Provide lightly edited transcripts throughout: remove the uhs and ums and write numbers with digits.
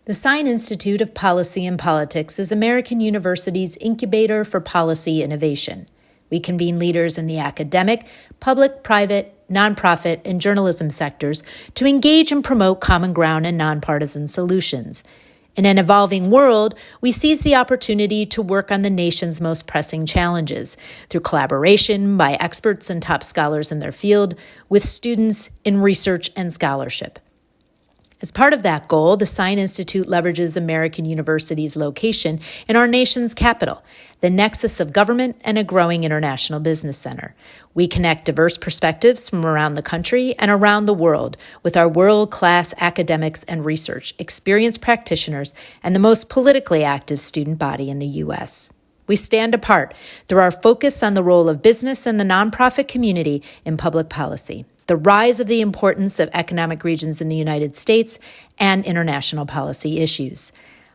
The Sine Institute of Policy and Politics is American University's incubator for policy innovation. We convene leaders in the academic, public, private, nonprofit, and journalism sectors to engage and promote common ground and nonpartisan solutions. In an evolving world, we seize the opportunity to work on the nation's most pressing challenges through collaboration by experts and top scholars in their field with students in research and scholarship. As part of that goal, the Sine Institute leverages American University's location in our nation's capital, the nexus of government and a growing international business center. We connect diverse perspectives from around the country and around the world with our world-class academics and research, experienced practitioners, and the most politically active student body in the U.S. We stand apart through our focus on the role of business and the nonprofit community in public policy, the rise of the importance of economic regions in the United States, and international policy issues.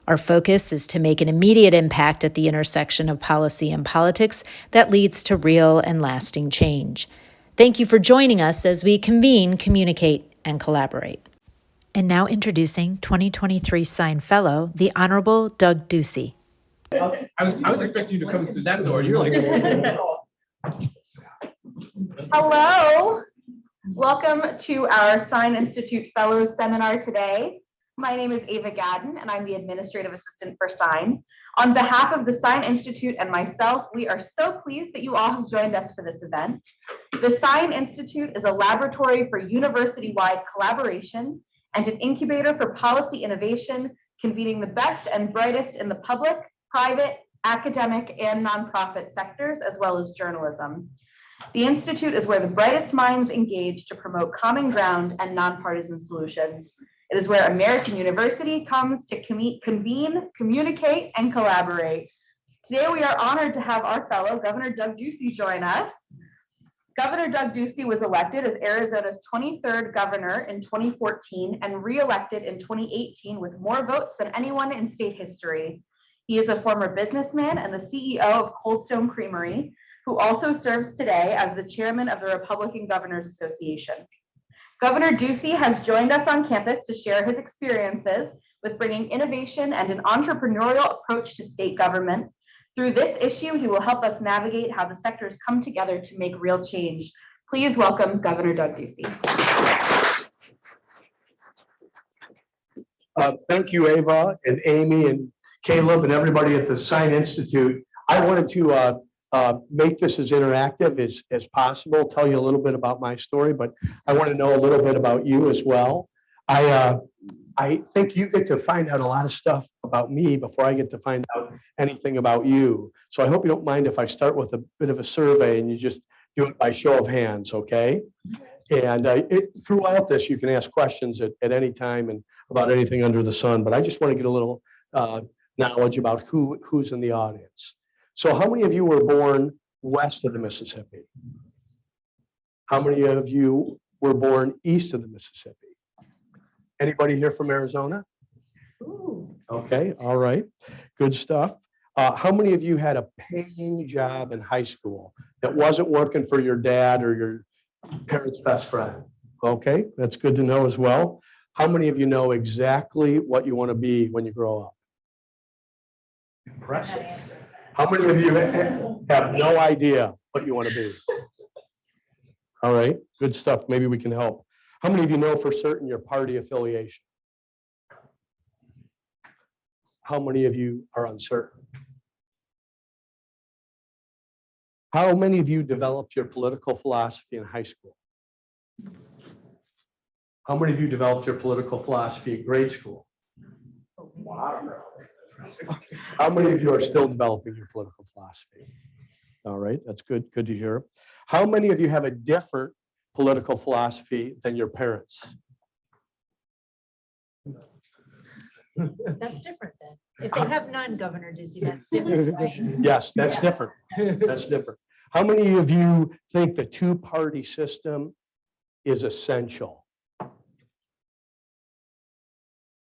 Our focus is to make an immediate impact at the intersection of policy and politics that leads to real and lasting change. Thank you for joining us as we convene, communicate, and collaborate. And now introducing 2023 Sine Fellow, the Honorable Doug Ducey. I was expecting you to come through that door. You're like, hello. Welcome to our Sine Institute Fellows Seminar today. My name is Ava Gadden, and I'm the Administrative Assistant for Sine. On behalf of the Sine Institute and myself, we are so pleased that you all have joined us for this event. The Sine Institute is a laboratory for university-wide collaboration and an incubator for policy innovation, convening the best and brightest in the public, private, academic, and nonprofit sectors, as well as journalism. The Institute is where the brightest minds engage to promote common ground and nonpartisan solutions. It is where American University comes to convene, communicate, and collaborate. Today, we are honored to have our fellow, Governor Doug Ducey, join us. Governor Doug Ducey was elected as Arizona's 23rd governor in 2014 and re-elected in 2018 with more votes than anyone in state history. He is a former businessman and the CEO of Cold Stone Creamery, who also serves today as the chairman of the Republican Governors Association. Governor Ducey has joined us on campus to share his experiences with bringing innovation and an entrepreneurial approach to state government. Through this issue, he will help us navigate how the sectors come together to make real change. Please welcome Governor Doug Ducey. Thank you, Ava and Amy and Caleb and everybody at the Sine Institute. I wanted to make this as interactive as possible, tell you a little bit about my story, but I want to know a little bit about you as well. I think you get to find out a lot of stuff about me before I get to find out anything about you. So I hope you don't mind if I start with a bit of a survey and you just do it by show of hands, okay? And throughout this, you can ask questions at any time and about anything under the sun, but I just want to get a little knowledge about who's in the audience. So how many of you were born west of the Mississippi? How many of you were born east of the Mississippi? Anybody here from Arizona? Ooh. Okay, all right, good stuff. How many of you had a paying job in high school that wasn't working for your dad or your parents' best friend? Okay, that's good to know as well. How many of you know exactly what you want to be when you grow up? Impressive. How many of you have no idea what you want to be? All right, good stuff. Maybe we can help. How many of you know for certain your party affiliation? How many of you are uncertain? How many of you developed your political philosophy in high school? How many of you developed your political philosophy in grade school? Wow. How many of you are still developing your political philosophy? All right, that's good to hear. How many of you have a different political philosophy than your parents? That's different then. If they have none, Governor Ducey, that's different, right? Yes, that's different. That's different. How many of you think the two-party system is essential?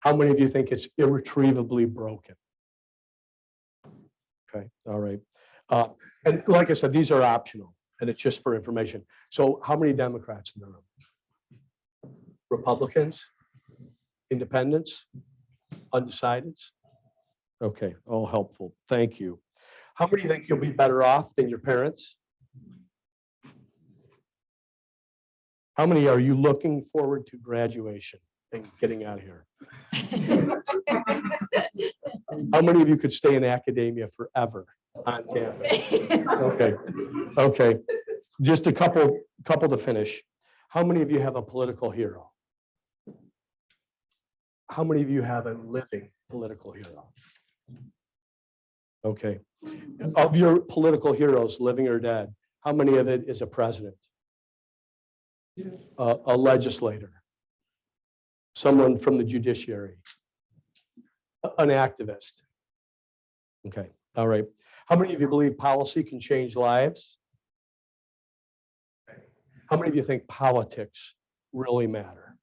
How many of you think it's irretrievably broken? Okay, all right. And like I said, these are optional and it's just for information. So how many Democrats in the room? Republicans? Independents? Undecideds? Okay, all helpful. Thank you. How many think you'll be better off than your parents? How many are you looking forward to graduation and getting out of here? How many of you could stay in academia forever on campus? Okay, okay. Just a couple to finish. How many of you have a political hero? How many of you have a living political hero? Okay. Of your political heroes, living or dead, how many of it is a president? A legislator? Someone from the judiciary? An activist? Okay, all right. How many of you believe policy can change lives? How many of you think politics really matter?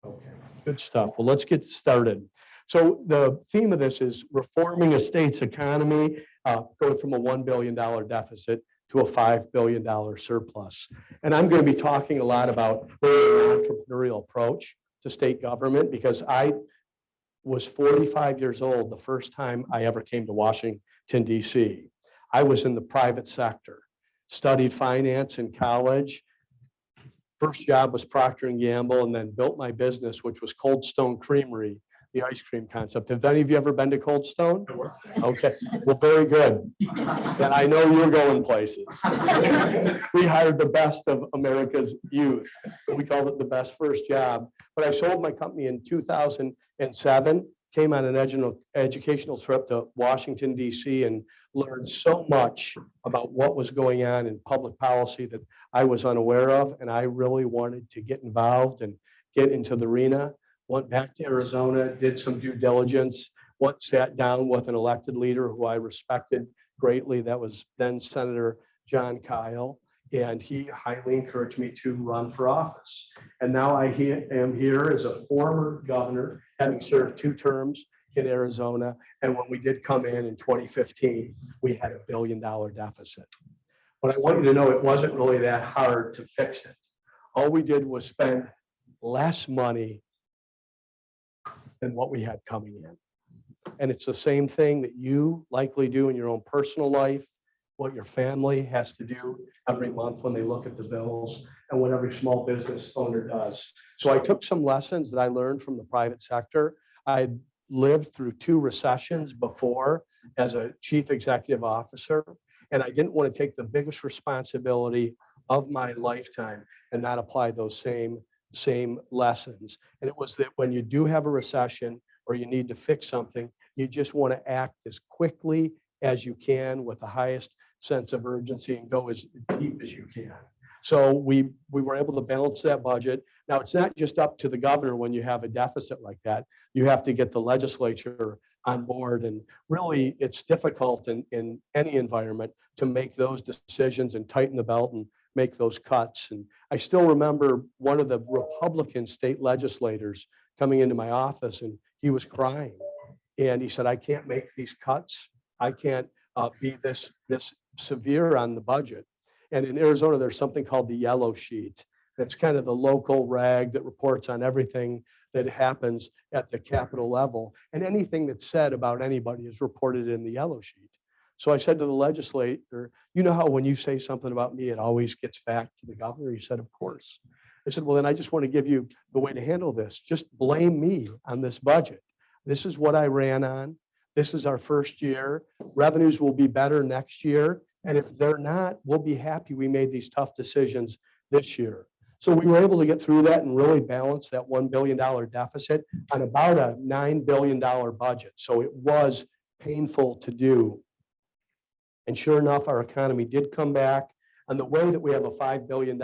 Okay, good stuff. Well, let's get started. So the theme of this is reforming a state's economy, going from a $1 billion deficit to a $5 billion surplus. And I'm going to be talking a lot about an entrepreneurial approach to state government, because I was 45 years old the first time I ever came to Washington, D.C. I was in the private sector, studied finance in college. First job was Procter & Gamble, and then built my business, which was Cold Stone Creamery, the ice cream concept. Have any of you ever been to Cold Stone? Okay, well, very good. And I know you're going places. We hired the best of America's youth. We called it the best first job. But I sold my company in 2007, came on an educational trip to Washington, D.C., and learned so much about what was going on in public policy that I was unaware of. And I really wanted to get involved and get into the arena. Went back to Arizona, did some due diligence, sat down with an elected leader who I respected greatly. That was then Senator John Kyle. And he highly encouraged me to run for office. And now I am here as a former governor, having served 2 terms in Arizona. And when we did come in 2015, we had a $1 billion deficit. But I want you to know it wasn't really that hard to fix it. All we did was spend less money than what we had coming in. And it's the same thing that you likely do in your own personal life, what your family has to do every month when they look at the bills, and what every small business owner does. So I took some lessons that I learned from the private sector. I lived through 2 recessions before as a chief executive officer, and I didn't want to take the biggest responsibility of my lifetime and not apply those same lessons. And it was that when you do have a recession or you need to fix something, you just want to act as quickly as you can with the highest sense of urgency and go as deep as you can. So we were able to balance that budget. Now, it's not just up to the governor when you have a deficit like that. You have to get the legislature on board. And really, it's difficult in any environment to make those decisions and tighten the belt and make those cuts. And I still remember one of the Republican state legislators coming into my office, and he was crying. And he said, I can't make these cuts. I can't be this severe on the budget. And in Arizona, there's something called the yellow sheet. That's kind of the local rag that reports on everything that happens at the Capitol level. And anything that's said about anybody is reported in the yellow sheet. So I said to the legislator, you know how when you say something about me, it always gets back to the governor? He said, of course. I said, well, then I just want to give you the way to handle this. Just blame me on this budget. This is what I ran on. This is our first year. Revenues will be better next year. And if they're not, we'll be happy we made these tough decisions this year. So we were able to get through that and really balance that $1 billion deficit on about a $9 billion budget. So it was painful to do. And sure enough, our economy did come back. And the way that we have a $5 billion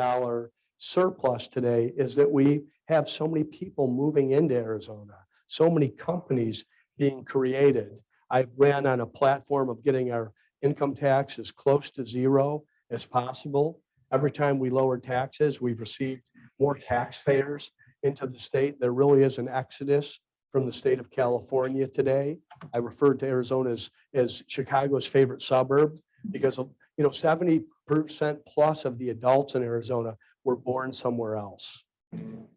surplus today is that we have so many people moving into Arizona, so many companies being created. I ran on a platform of getting our income tax as close to zero as possible. Every time we lowered taxes, we've received more taxpayers into the state. There really is an exodus from the state of California today. I referred to Arizona as Chicago's favorite suburb because 70% plus of the adults in Arizona were born somewhere else.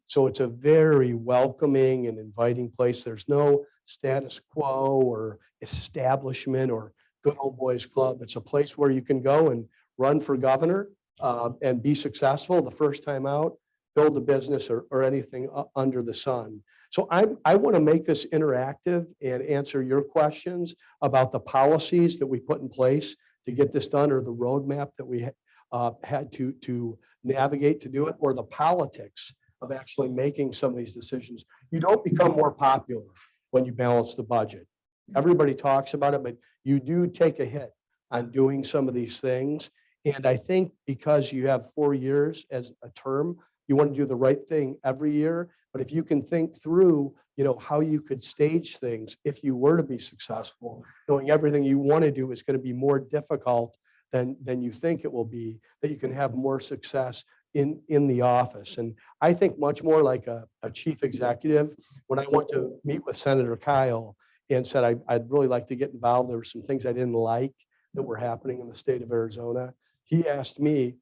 So it's a very welcoming and inviting place. There's no status quo or establishment or good old boys club. It's a place where you can go and run for governor and be successful the first time out, build a business or anything under the sun. So I want to make this interactive and answer your questions about the policies that we put in place to get this done, or the roadmap that we had to navigate to do it, or the politics of actually making some of these decisions. You don't become more popular when you balance the budget. Everybody talks about it, but you do take a hit on doing some of these things. And I think because you have 4 years as a term, you want to do the right thing every year. But if you can think through, how you could stage things if you were to be successful, knowing everything you want to do is going to be more difficult than you think it will be, that you can have more success in the office. And I think much more like a chief executive. When I went to meet with Senator Kyle and said I'd really like to get involved, there were some things I didn't like that were happening in the state of Arizona. He asked me,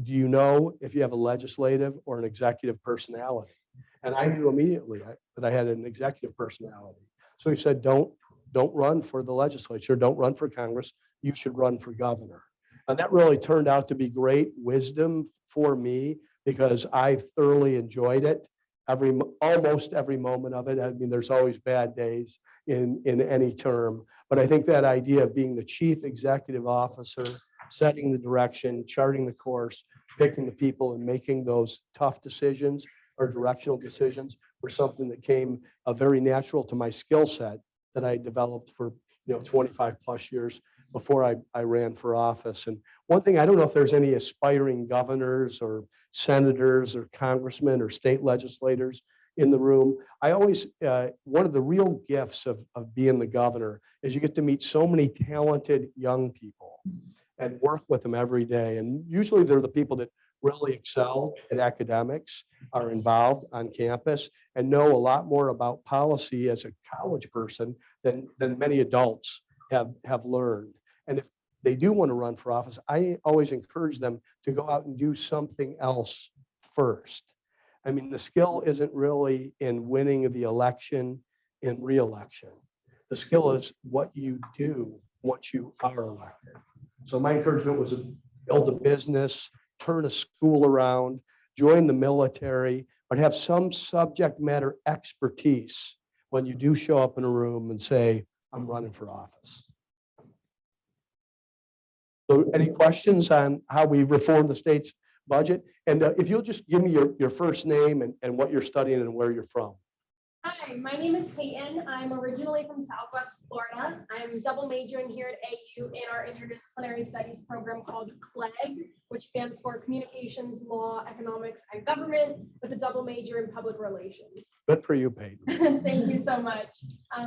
do you know if you have a legislative or an executive personality? And I knew immediately that I had an executive personality. So he said, don't run for the legislature, don't run for Congress, you should run for governor. And that really turned out to be great wisdom for me, because I thoroughly enjoyed it. Almost every moment of it. I mean, there's always bad days in any term, but I think that idea of being the chief executive officer, setting the direction, charting the course, picking the people, and making those tough decisions or directional decisions were something that came very natural to my skill set that I developed for 25 plus years before I ran for office. And one thing, I don't know if there's any aspiring governors or senators or congressmen or state legislators in the room. I always, one of the real gifts of being the governor is you get to meet so many talented young people and work with them every day. And usually they're the people that really excel at academics, are involved on campus, and know a lot more about policy as a college person than many adults have learned. And if they do want to run for office, I always encourage them to go out and do something else first. I mean, the skill isn't really in winning the election and re-election. The skill is what you do once you are elected. So my encouragement was to build a business, turn a school around, join the military, but have some subject matter expertise when you do show up in a room and say, I'm running for office. So any questions on how we reform the state's budget? And if you'll just give me your first name and what you're studying and where you're from. Hi, my name is Peyton. I'm originally from Southwest Florida. I'm double majoring here at AU in our interdisciplinary studies program called CLEG, which stands for Communications, Law, Economics, and Government, with a double major in public relations. Good for you, Peyton. Thank you so much.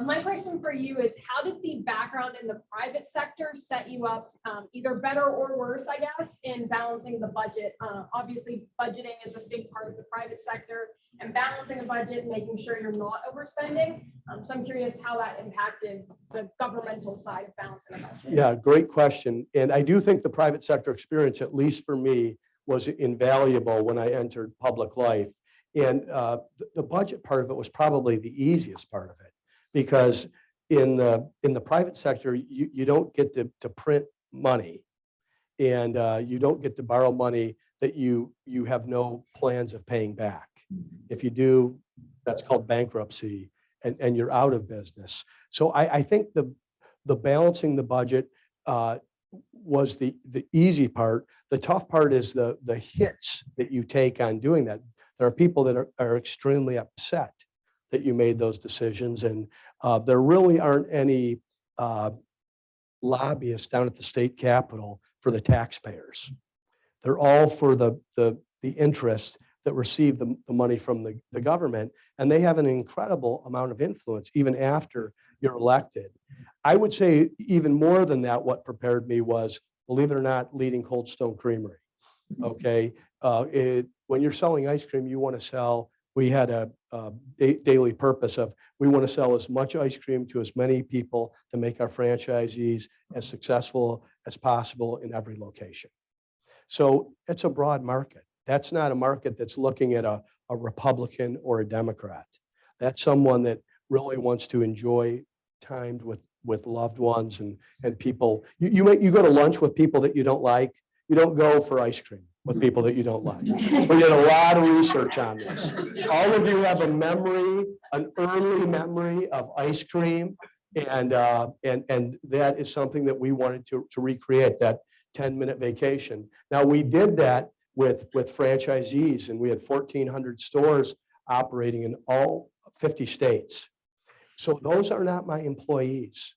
My question for you is, how did the background in the private sector set you up, either better or worse, I guess, in balancing the budget? Obviously, budgeting is a big part of the private sector, and balancing a budget, making sure you're not overspending. So I'm curious how that impacted the governmental side of balancing a budget. Yeah, great question. And I do think the private sector experience, at least for me, was invaluable when I entered public life. And the budget part of it was probably the easiest part of it, because in the private sector, you don't get to print money, and you don't get to borrow money that you have no plans of paying back. If you do, that's called bankruptcy, and you're out of business. So I think the balancing the budget was the easy part. The tough part is the hits that you take on doing that. There are people that are extremely upset that you made those decisions, and there really aren't any lobbyists down at the state capitol for the taxpayers. They're all for the interests that receive the money from the government, and they have an incredible amount of influence even after you're elected. I would say even more than that, what prepared me was, believe it or not, leading Cold Stone Creamery. Okay, when you're selling ice cream, you want to sell. We had a daily purpose of, we want to sell as much ice cream to as many people to make our franchisees as successful as possible in every location. So it's a broad market. That's not a market that's looking at a a Republican or a Democrat. That's someone that really wants to enjoy time with loved ones and people. You go to lunch with people that you don't like. You don't go for ice cream with people that you don't like. We did a lot of research on this. All of you have a memory, an early memory of ice cream. And that is something that we wanted to recreate, that 10-minute vacation. Now, we did that with franchisees, and we had 1,400 stores operating in all 50 states. So those are not my employees.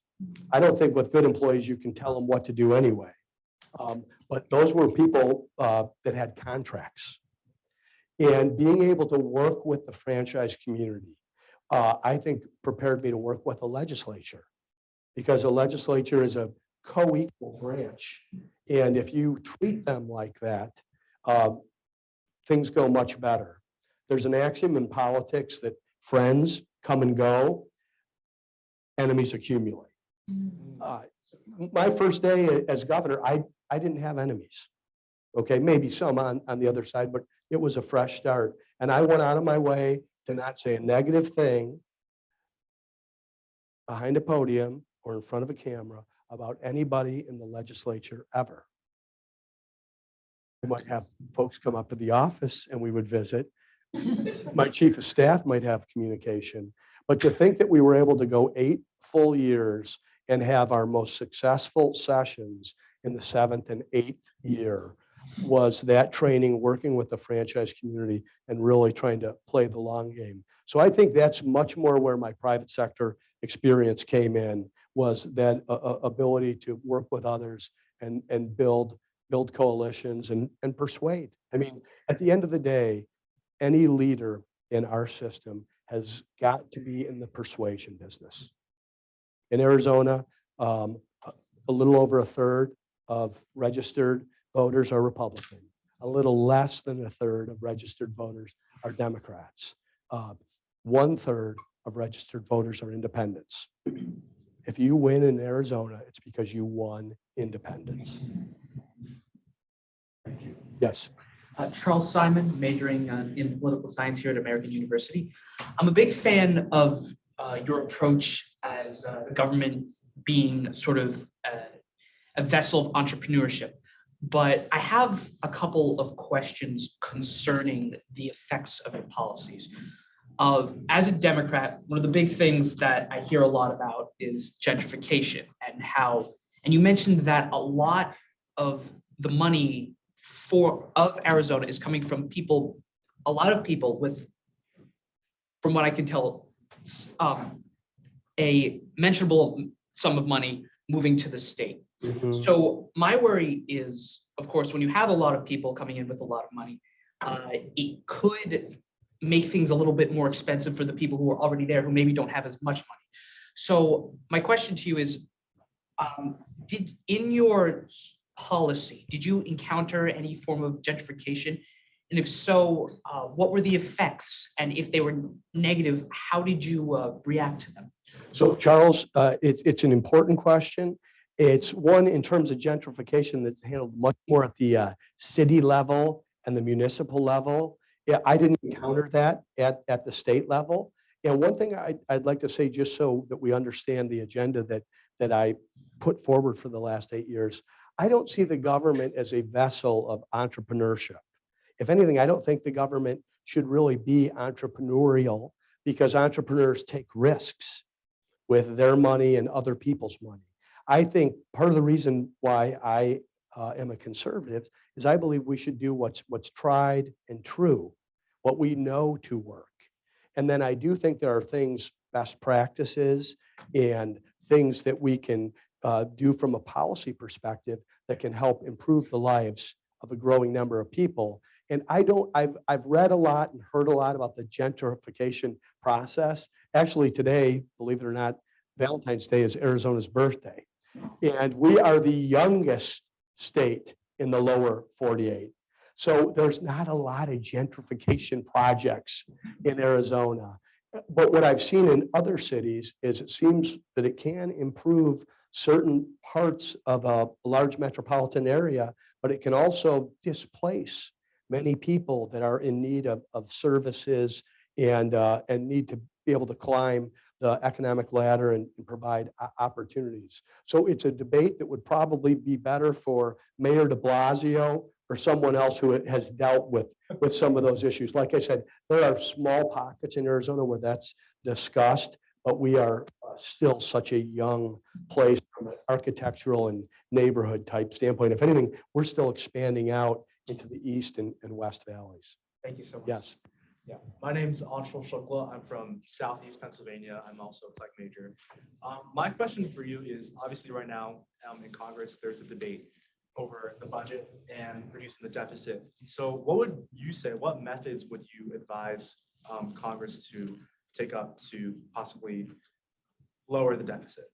I don't think with good employees, you can tell them what to do anyway. But those were people that had contracts. And being able to work with the franchise community, I think prepared me to work with the legislature, because the legislature is a co-equal branch. And if you treat them like that, things go much better. There's an axiom in politics that friends come and go, enemies accumulate. My first day as governor, I didn't have enemies. Okay, maybe some on the other side, but it was a fresh start. And I went out of my way to not say a negative thing behind a podium or in front of a camera about anybody in the legislature ever. We might have folks come up to the office and we would visit. My chief of staff might have communication, but to think that we were able to go 8 full years and have our most successful sessions in the 7th and 8th year was that training, working with the franchise community and really trying to play the long game. So I think that's much more where my private sector experience came in, was that ability to work with others and build coalitions and persuade. I mean, at the end of the day, any leader in our system has got to be in the persuasion business. In Arizona, a little over a third of registered voters are Republican. A little less than a third of registered voters are Democrats. 1/3 of registered voters are independents. If you win in Arizona, it's because you won independence. Yes. Charles Simon, majoring in political science here at American University. I'm a big fan of your approach as the government being sort of a vessel of entrepreneurship. But I have a couple of questions concerning the effects of your policies. As a Democrat, one of the big things that I hear a lot about is gentrification and you mentioned that a lot of the money of Arizona is coming from a lot of people with, from what I can tell, a mentionable sum of money moving to the state. Mm-hmm. So my worry is, of course, when you have a lot of people coming in with a lot of money, it could make things a little bit more expensive for the people who are already there, who maybe don't have as much money. So my question to you is, in your policy, did you encounter any form of gentrification? And if so, what were the effects? And if they were negative, how did you react to them? So Charles, it's an important question. It's one in terms of gentrification that's handled much more at the city level and the municipal level. Yeah, I didn't encounter that at the state level. And one thing I'd like to say, just so that we understand the agenda that I put forward for the last 8 years, I don't see the government as a vessel of entrepreneurship. If anything, I don't think the government should really be entrepreneurial, because entrepreneurs take risks with their money and other people's money. I think part of the reason why I am a conservative is I believe we should do what's tried and true, what we know to work. And then I do think there are things, best practices and things that we can do from a policy perspective that can help improve the lives of a growing number of people. And I've read a lot and heard a lot about the gentrification process. Actually today, believe it or not, Valentine's Day is Arizona's birthday. And we are the youngest state in the lower 48. So there's not a lot of gentrification projects in Arizona. But what I've seen in other cities is it seems that it can improve certain parts of a large metropolitan area, but it can also displace many people that are in need of services and need to be able to climb the economic ladder and provide opportunities. So it's a debate that would probably be better for Mayor de Blasio or someone else who has dealt with some of those issues. Like I said, there are small pockets in Arizona where that's discussed, but we are still such a young place from an architectural and neighborhood type standpoint. If anything, we're still expanding out into the east and west valleys. Thank you so much. Yes. Yeah, my name's Anshul Shukla. I'm from Southeast Pennsylvania. I'm also a tech major. My question for you is, obviously right now in Congress, there's a debate over the budget and reducing the deficit. So what would you say, what methods would you advise Congress to take up to possibly lower the deficit?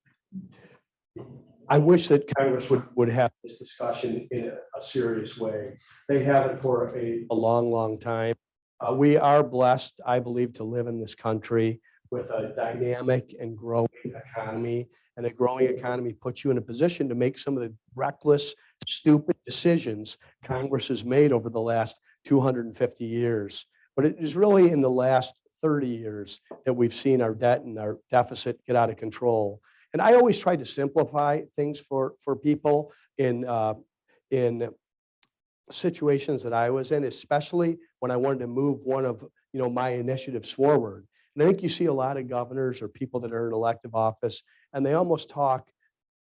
I wish that Congress would have this discussion in a serious way. They haven't for a long, long time. We are blessed, I believe, to live in this country with a dynamic and growing economy. And a growing economy puts you in a position to make some of the reckless, stupid decisions Congress has made over the last 250 years. But it is really in the last 30 years that we've seen our debt and our deficit get out of control. And I always try to simplify things for people in situations that I was in, especially when I wanted to move one of my initiatives forward. And I think you see a lot of governors or people that are in elective office, and they almost talk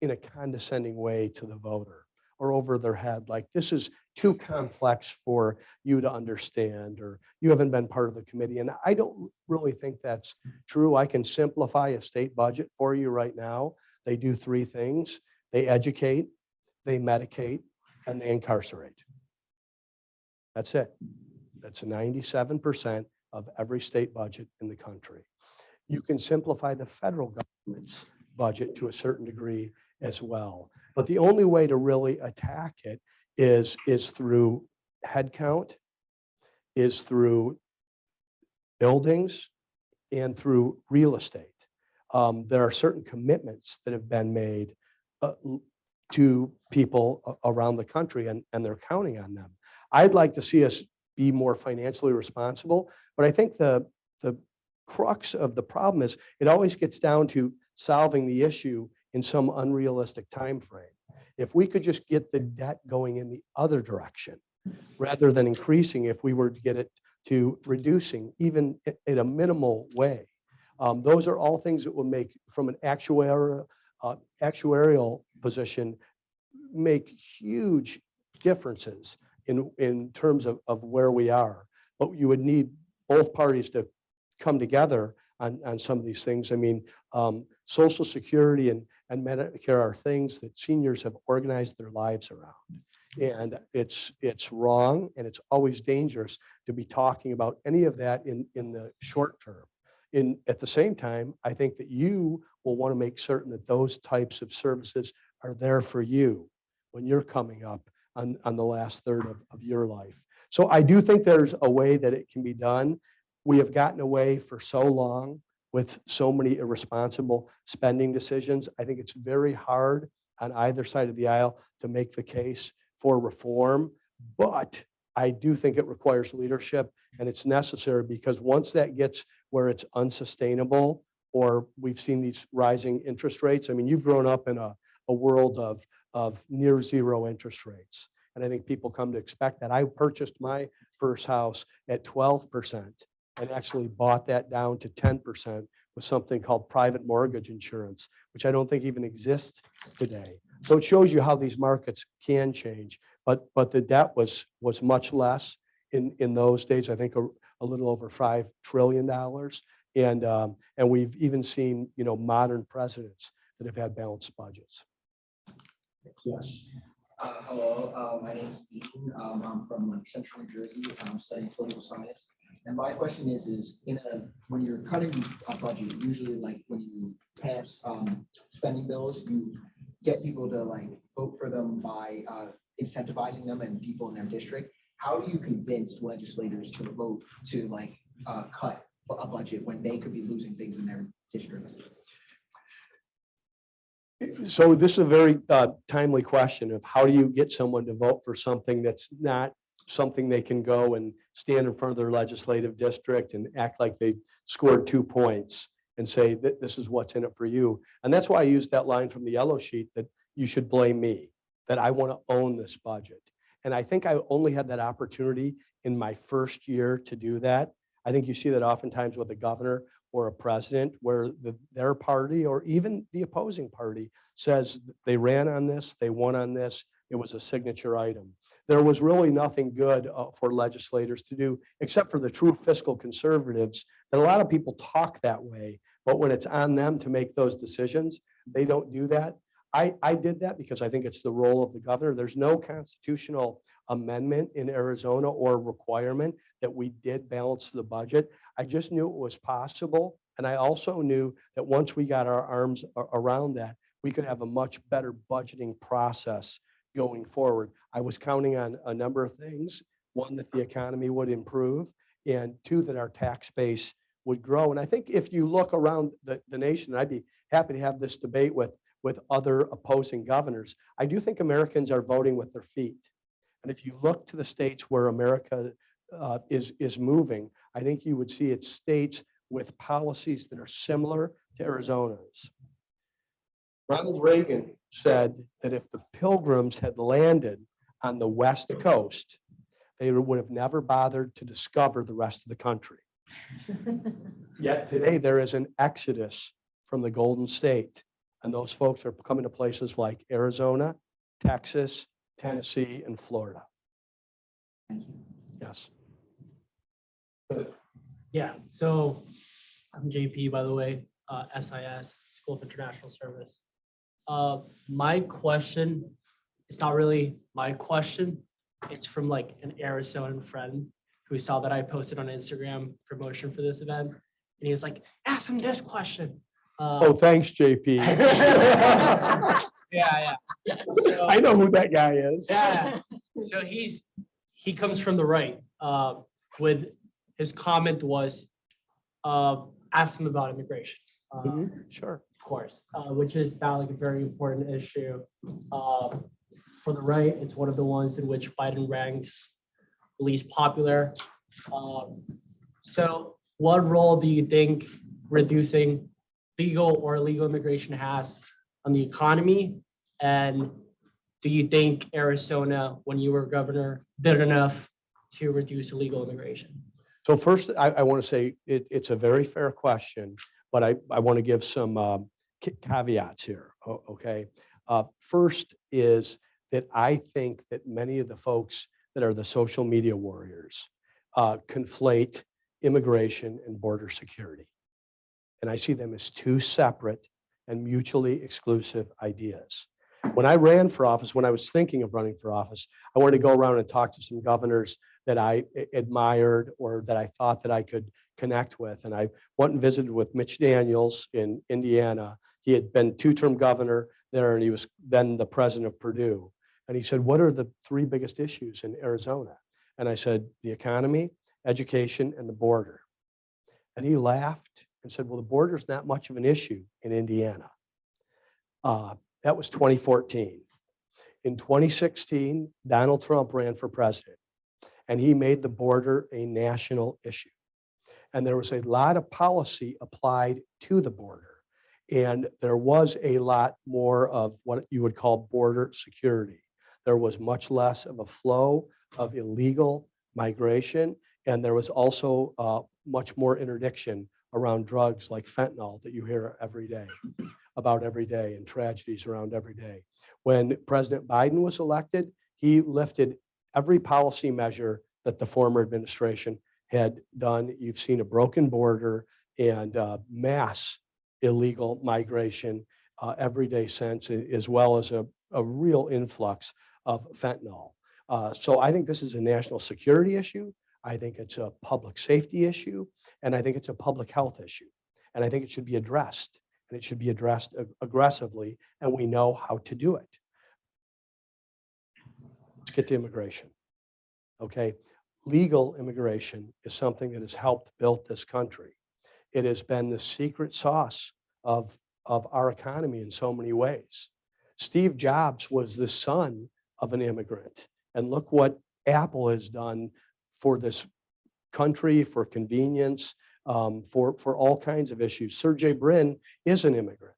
in a condescending way to the voter or over their head, like this is too complex for you to understand, or you haven't been part of the committee. And I don't really think that's true. I can simplify a state budget for you right now. They do three things: they educate, they medicate, and they incarcerate. That's it. That's 97% of every state budget in the country. You can simplify the federal government's budget to a certain degree as well. But the only way to really attack it is through headcount, is through buildings, and through real estate. There are certain commitments that have been made to people around the country, and they're counting on them. I'd like to see us be more financially responsible, but I think the crux of the problem is it always gets down to solving the issue in some unrealistic time frame. If we could just get the debt going in the other direction, rather than increasing, if we were to get it to reducing, even in a minimal way, those are all things that will make, from an actuarial position, make huge differences in terms of where we are. But you would need both parties to come together on some of these things. I mean, Social Security and Medicare are things that seniors have organized their lives around. And it's wrong, and it's always dangerous to be talking about any of that in the short term. At the same time, I think that you will want to make certain that those types of services are there for you when you're coming up on the last third of your life. So I do think there's a way that it can be done. We have gotten away for so long with so many irresponsible spending decisions. I think it's very hard on either side of the aisle to make the case for reform, but I do think it requires leadership, and it's necessary, because once that gets where it's unsustainable, or we've seen these rising interest rates. I mean, you've grown up in a world of near zero interest rates. And I think people come to expect that. I purchased my first house at 12% and actually bought that down to 10% with something called private mortgage insurance, which I don't think even exists today. So it shows you how these markets can change. But the debt was much less in those days. I think a little over $5 trillion. And we've even seen, modern presidents that have had balanced budgets. Yes. Hello, my name is Dean. I'm from Central New Jersey. I'm studying political science. And my question is when you're cutting a budget, usually like when you pass spending bills, you get people to vote for them by incentivizing them and people in their district. How do you convince legislators to vote to cut a budget when they could be losing things in their districts? So this is a very timely question of how do you get someone to vote for something that's not something they can go and stand in front of their legislative district and act like they scored 2 points and say that this is what's in it for you. And that's why I used that line from the yellow sheet that you should blame me, that I want to own this budget. And I think I only had that opportunity in my first year to do that. I think you see that oftentimes with a governor or a president where their party or even the opposing party says they ran on this, they won on this, it was a signature item. There was really nothing good for legislators to do, except for the true fiscal conservatives, that a lot of people talk that way, but when it's on them to make those decisions, they don't do that. I did that because I think it's the role of the governor. There's no constitutional amendment in Arizona or requirement that we did balance the budget. I just knew it was possible. And I also knew that once we got our arms around that, we could have a much better budgeting process going forward. I was counting on a number of things. One, that the economy would improve, and two, that our tax base would grow. And I think if you look around the nation, I'd be happy to have this debate with other opposing governors. I do think Americans are voting with their feet. And if you look to the states where America is moving, I think you would see it's states with policies that are similar to Arizona's. Ronald Reagan said that if the Pilgrims had landed on the West Coast, they would have never bothered to discover the rest of the country. Yet today there is an exodus from the Golden State, and those folks are coming to places like Arizona, Texas, Tennessee, and Florida. Thank you. Yes. Yeah, so I'm JP, by the way, SIS, School of International Service. My question, it's not really my question. It's from like an Arizonan friend who saw that I posted on Instagram promotion for this event. And he was like, ask him this question. Oh, thanks, JP. Yeah. So, I know who that guy is. yeah. So he comes from the right. With his comment was, ask him about immigration. Sure. Of course, which is now like a very important issue. For the right, it's one of the ones in which Biden ranks the least popular. So what role do you think reducing legal or illegal immigration has on the economy? And do you think Arizona, when you were governor, did enough to reduce illegal immigration? So first, I want to say it's a very fair question, but I want to give some caveats here, okay? First is that I think that many of the folks that are the social media warriors conflate immigration and border security. And I see them as two separate and mutually exclusive ideas. When I ran for office, when I was thinking of running for office, I wanted to go around and talk to some governors that I admired or that I thought that I could connect with. And I went and visited with Mitch Daniels in Indiana. He had been two-term governor there, and he was then the president of Purdue. And he said, what are the three biggest issues in Arizona? And I said, the economy, education, and the border. And he laughed and said, well, the border is not much of an issue in Indiana. That was 2014. In 2016, Donald Trump ran for president, and he made the border a national issue. And there was a lot of policy applied to the border. And there was a lot more of what you would call border security. There was much less of a flow of illegal migration. And there was also much more interdiction around drugs like fentanyl that you hear about every day, and tragedies around every day. When President Biden was elected, he lifted every policy measure that the former administration had done. You've seen a broken border and mass illegal migration every day since, as well as a real influx of fentanyl. So I think this is a national security issue. I think it's a public safety issue, and I think it's a public health issue. And I think it should be addressed, and it should be addressed aggressively, and we know how to do it. Let's get to immigration, okay? Legal immigration is something that has helped build this country. It has been the secret sauce of our economy in so many ways. Steve Jobs was the son of an immigrant, and look what Apple has done for this country, for convenience, for all kinds of issues. Sergey Brin is an immigrant.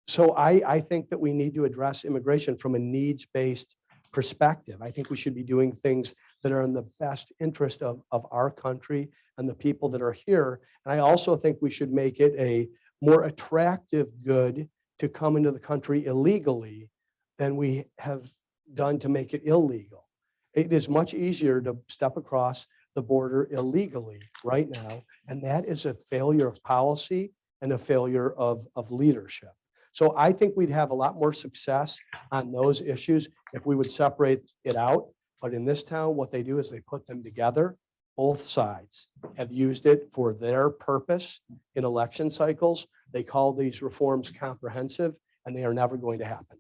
So I think that we need to address immigration from a needs-based perspective. I think we should be doing things that are in the best interest of our country and the people that are here. And I also think we should make it a more attractive good to come into the country illegally than we have done to make it illegal. It is much easier to step across the border illegally right now, and that is a failure of policy and a failure of leadership. So I think we'd have a lot more success on those issues if we would separate it out. But in this town, what they do is they put them together. Both sides have used it for their purpose in election cycles. They call these reforms comprehensive, and they are never going to happen.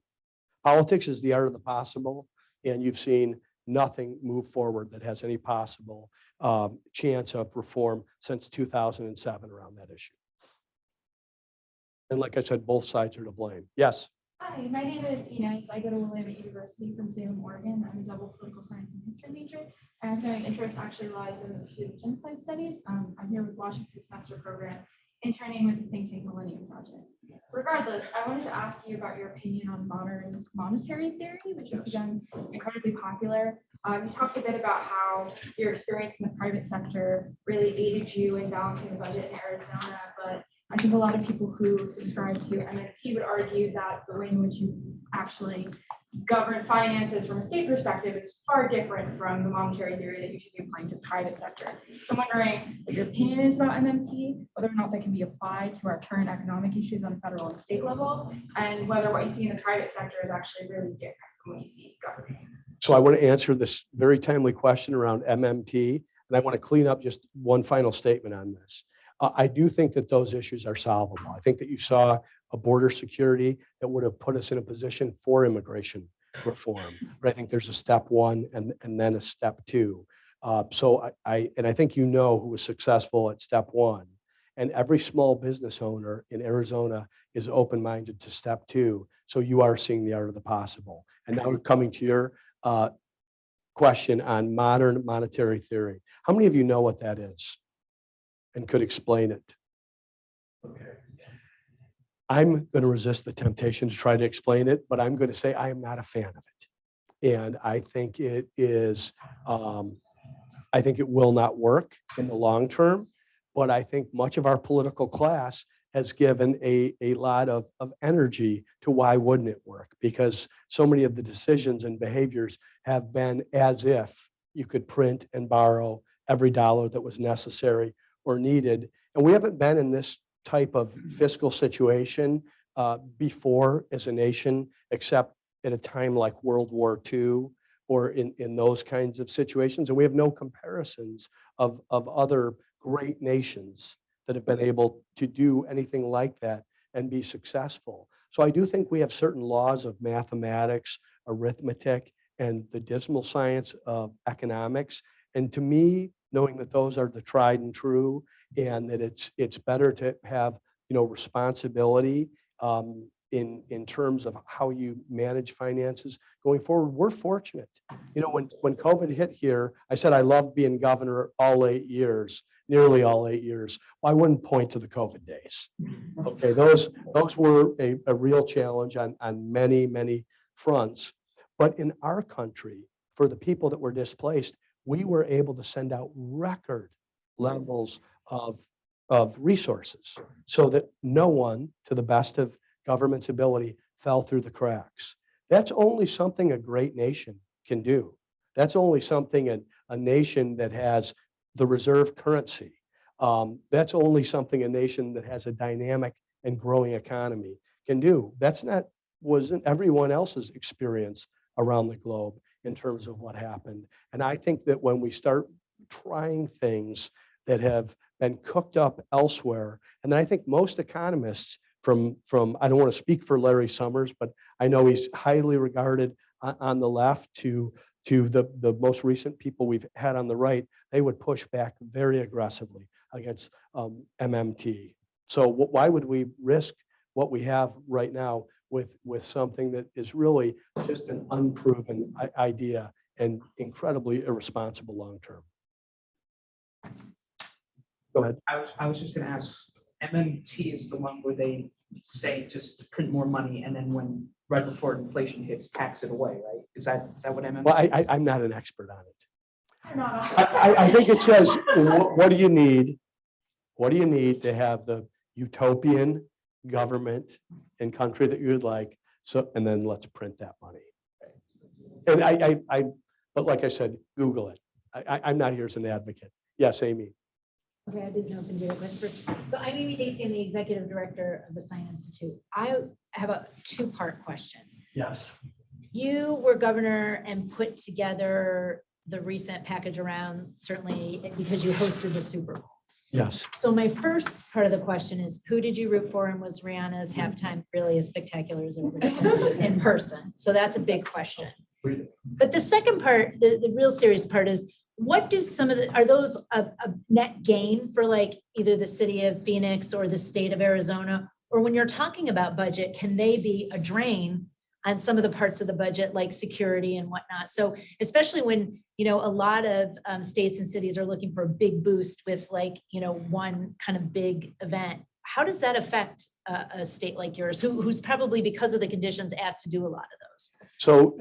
Politics is the art of the possible, and you've seen nothing move forward that has any possible chance of reform since 2007 around that issue. And like I said, both sides are to blame. Yes. Hi, my name is Inez. I go to Willamette University from Salem, Oregon. I'm a double political science and history major. And my interest actually lies in the pursuit of genocide studies. I'm here with Washington's master program, interning with the think tank Millennium Project. Regardless, I wanted to ask you about your opinion on modern monetary theory, which has become incredibly popular. You talked a bit about how your experience in the private sector really aided you in balancing the budget in Arizona, but I think a lot of people who subscribe to MMT would argue that the way in which you actually govern finances from a state perspective is far different from the monetary theory that you should be applying to the private sector. So I'm wondering what your opinion is about MMT, whether or not that can be applied to our current economic issues on a federal and state level, and whether what you see in the private sector is actually really different from what you see governing. So I want to answer this very timely question around MMT, and I want to clean up just one final statement on this. I do think that those issues are solvable. I think that you saw a border security that would have put us in a position for immigration reform. But I think there's a step one and then a step two. So I think you know who was successful at step one. And every small business owner in Arizona is open-minded to step two. So you are seeing the art of the possible. And now we're coming to your question on modern monetary theory. How many of you know what that is and could explain it? Okay. I'm going to resist the temptation to try to explain it, but I'm going to say I am not a fan of it. And I think it is, I think it will not work in the long term, but I think much of our political class has given a lot of energy to why wouldn't it work? Because so many of the decisions and behaviors have been as if you could print and borrow every dollar that was necessary or needed. And we haven't been in this type of fiscal situation before as a nation, except at a time like World War II or in those kinds of situations. And we have no comparisons of other great nations that have been able to do anything like that and be successful. So I do think we have certain laws of mathematics, arithmetic, and the dismal science of economics. And to me, knowing that those are the tried and true, and that it's better to have responsibility in terms of how you manage finances going forward. We're fortunate. When COVID hit here, I said I loved being governor all 8 years. Nearly all 8 years. Well, I wouldn't point to the COVID days. Okay, those were a real challenge on many fronts. But in our country, for the people that were displaced, we were able to send out record levels of resources so that no one, to the best of government's ability, fell through the cracks. That's only something a great nation can do. That's only something a nation that has the reserve currency. That's only something a nation that has a dynamic and growing economy can do. Wasn't everyone else's experience around the globe in terms of what happened. And I think that when we start trying things that have been cooked up elsewhere, and then I think most economists from I don't want to speak for Larry Summers, but I know he's highly regarded on the left to the most recent people we've had on the right, they would push back very aggressively against MMT. So why would we risk what we have right now with something that is really just an unproven idea? and incredibly irresponsible long-term. Go ahead. I was just gonna ask, MMT is the one where they say just print more money and then when, right before inflation hits, tax it away, right? Is that what MMT Well, is? I'm not an expert on it. I'm not. I think it says, what do you need? What do you need to have the utopian government and country that you would like? So, and then let's print that money. And but like I said, Google it. I'm not here as an advocate. Yes, Amy. Okay, I didn't know if you did it, but first, so I'm Amy Ducey, I'm the executive director of the Sine Institute. I have a two-part question. Yes. You were governor and put together the recent package around, certainly because you hosted the Super Bowl. Yes. So my first part of the question is, who did you root for, and was Rihanna's halftime really as spectacular as everybody said in person? So that's a big question. But the second part, the real serious part is, what do some of the, are those a net gain for like either the city of Phoenix or the state of Arizona? Or when you're talking about budget, can they be a drain on some of the parts of the budget like security and whatnot? So especially when, you know, a lot of states and cities are looking for a big boost with like, you know, one kind of big event. How does that affect a state like yours, who's probably because of the conditions asked to do a lot of those? So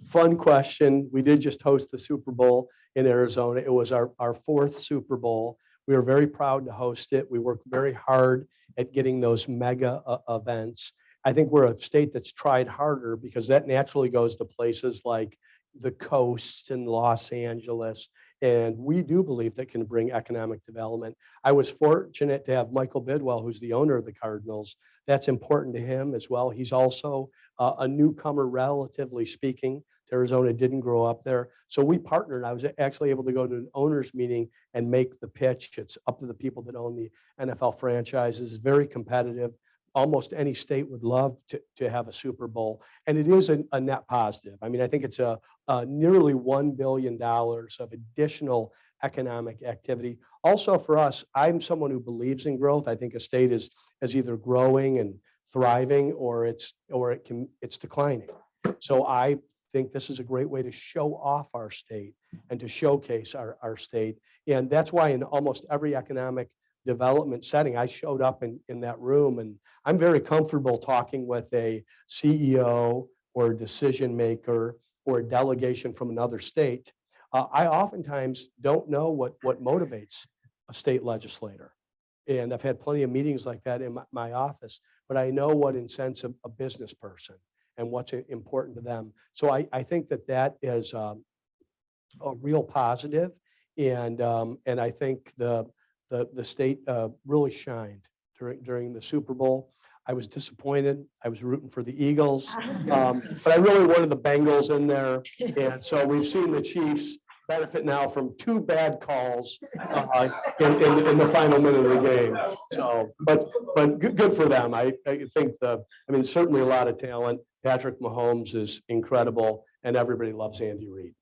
fun question. We did just host the Super Bowl in Arizona. It was our fourth Super Bowl. We were very proud to host it. We worked very hard at getting those mega events. I think we're a state that's tried harder because that naturally goes to places like the coast and Los Angeles. And we do believe that can bring economic development. I was fortunate to have Michael Bidwell, who's the owner of the Cardinals. That's important to him as well. He's also a newcomer, relatively speaking, to Arizona, didn't grow up there. So we partnered. I was actually able to go to an owners meeting and make the pitch. It's up to the people that own the NFL franchises. It's very competitive. Almost any state would love to have a Super Bowl. And it is a net positive. I mean, I think it's a nearly $1 billion of additional economic activity. Also for us, I'm someone who believes in growth. I think a state is either growing and thriving or it's declining. So I think this is a great way to show off our state and to showcase our state. And that's why in almost every economic development setting, I showed up in that room, and I'm very comfortable talking with a CEO or a decision maker or a delegation from another state. I oftentimes don't know what motivates a state legislator. And I've had plenty of meetings like that in my office, but I know what incents a business person and what's important to them. So I think that is a real positive. And I think the state really shined during the Super Bowl. I was disappointed. I was rooting for the Eagles, but I really wanted the Bengals in there. And so we've seen the Chiefs benefit now from two bad calls in the final minute of the game. So, but good for them. I think certainly a lot of talent. Patrick Mahomes is incredible, and everybody loves Andy Reid.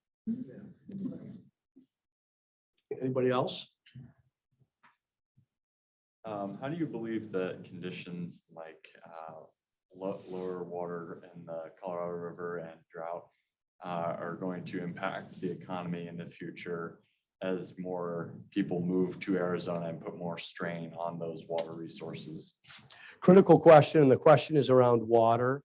Anybody else? How do you believe that conditions like lower water in the Colorado River and drought are going to impact the economy in the future as more people move to Arizona and put more strain on those water resources? Critical question, and the question is around water.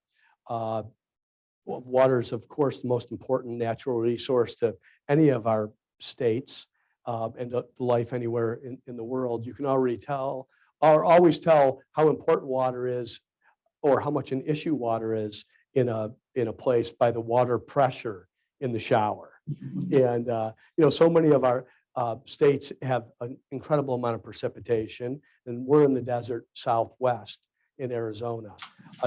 Water is, of course, the most important natural resource to any of our states and to life anywhere in the world. You can already tell, or always tell, how important water is, or how much an issue water is in a place by the water pressure in the shower. And so many of our states have an incredible amount of precipitation, and we're in the desert Southwest in Arizona.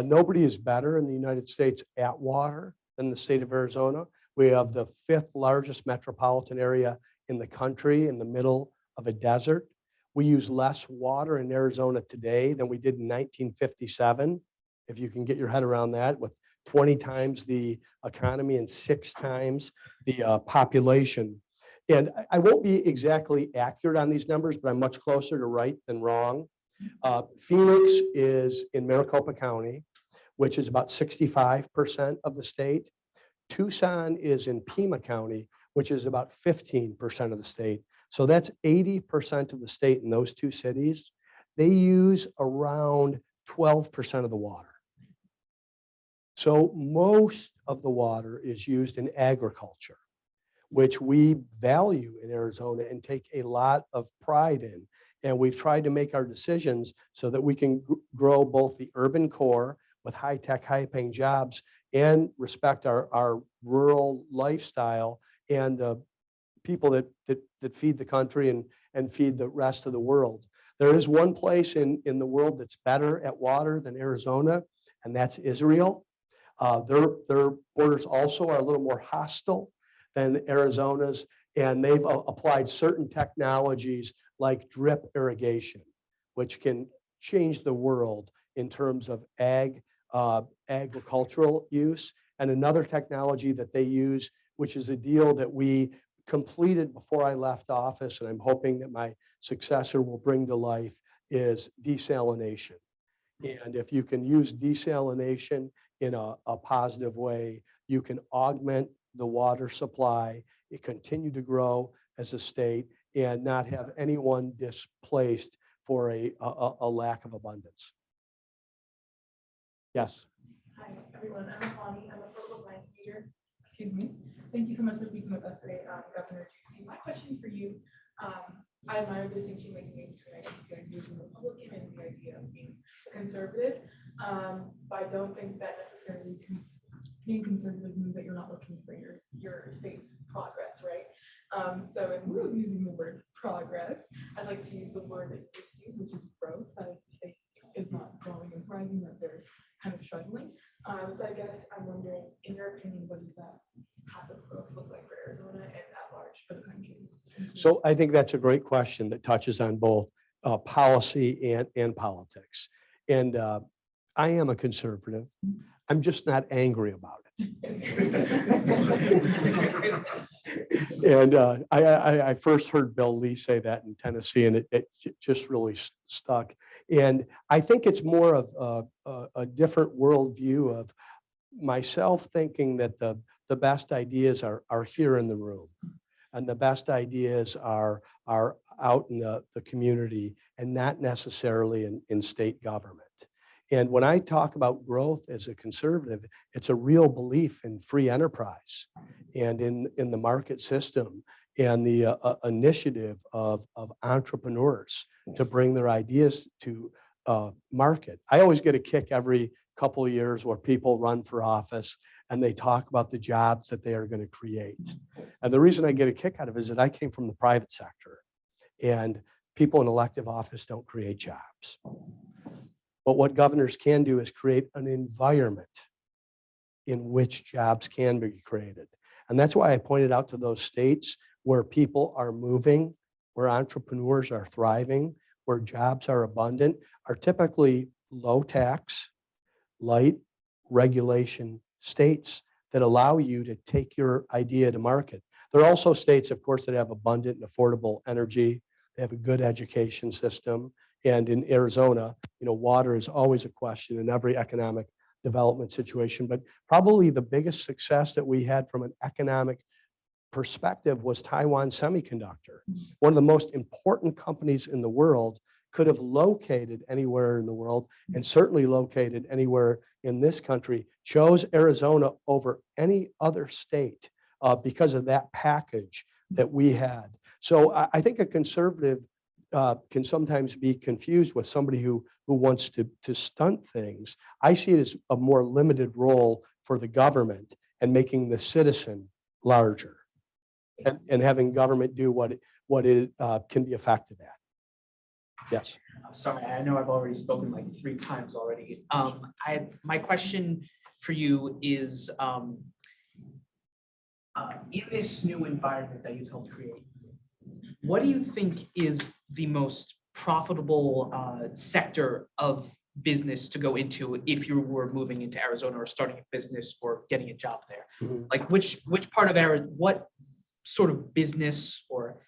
Nobody is better in the United States at water than the state of Arizona. We have the 5th largest metropolitan area in the country in the middle of a desert. We use less water in Arizona today than we did in 1957, if you can get your head around that, with 20 times the economy and 6 times the population. And I won't be exactly accurate on these numbers, but I'm much closer to right than wrong. Phoenix is in Maricopa County, which is about 65% of the state. Tucson is in Pima County, which is about 15% of the state. So that's 80% of the state in those two cities. They use around 12% of the water. So most of the water is used in agriculture, which we value in Arizona and take a lot of pride in. And we've tried to make our decisions so that we can grow both the urban core with high-tech, high-paying jobs and respect our rural lifestyle and the people that feed the country and feed the rest of the world. There is one place in the world that's better at water than Arizona, and that's Israel. Their borders also are a little more hostile than Arizona's, and they've applied certain technologies like drip irrigation, which can change the world in terms of agricultural use. And another technology that they use, which is a deal that we completed before I left office, and I'm hoping that my successor will bring to life, is desalination. And if you can use desalination in a positive way, you can augment the water supply, it continue to grow as a state, and not have anyone displaced for a lack of abundance. Yes. Hi, everyone. I'm Connie. I'm a political science major. Excuse me. Thank you so much for speaking with us today, Governor Ducey. My question for you, I admire the distinction you're making between the idea of being Republican and the idea of being a conservative. But I don't think that necessarily being conservative means that you're not looking for your state's progress, right? So in lieu of using the word progress, I'd like to use the word that you just used, which is growth. That the state is not growing and thriving, that they're kind of struggling. So I guess I'm wondering, in your opinion, what does that path of growth look like for Arizona and at large for the country? So I think that's a great question that touches on both policy and politics. And I am a conservative. I'm just not angry about it. And I first heard Bill Lee say that in Tennessee, and it just really stuck. And I think it's more of a different worldview of myself thinking that the best ideas are here in the room, and the best ideas are out in the community and not necessarily in state government. And when I talk about growth as a conservative, it's a real belief in free enterprise and in the market system and the initiative of entrepreneurs to bring their ideas to market. I always get a kick every couple of years where people run for office and they talk about the jobs that they are going to create. And the reason I get a kick out of it is that I came from the private sector, and people in elective office don't create jobs. But what governors can do is create an environment in which jobs can be created. And that's why I pointed out to those states where people are moving, where entrepreneurs are thriving, where jobs are abundant, are typically low tax, light regulation states that allow you to take your idea to market. There are also states, of course, that have abundant and affordable energy. They have a good education system. And in Arizona, water is always a question in every economic development situation. But probably the biggest success that we had from an economic perspective was Taiwan Semiconductor. One of the most important companies in the world, could have located anywhere in the world and certainly located anywhere in this country, chose Arizona over any other state because of that package that we had. So I think a conservative can sometimes be confused with somebody who wants to stunt things. I see it as a more limited role for the government and making the citizen larger and having government do what it can be effective at. Yes. Sorry, I know I've already spoken like 3 times already. My question for you is, in this new environment that you've helped create, what do you think is the most profitable sector of business to go into if you were moving into Arizona or starting a business or getting a job there? Mhm. Like which part of Arizona, what sort of business or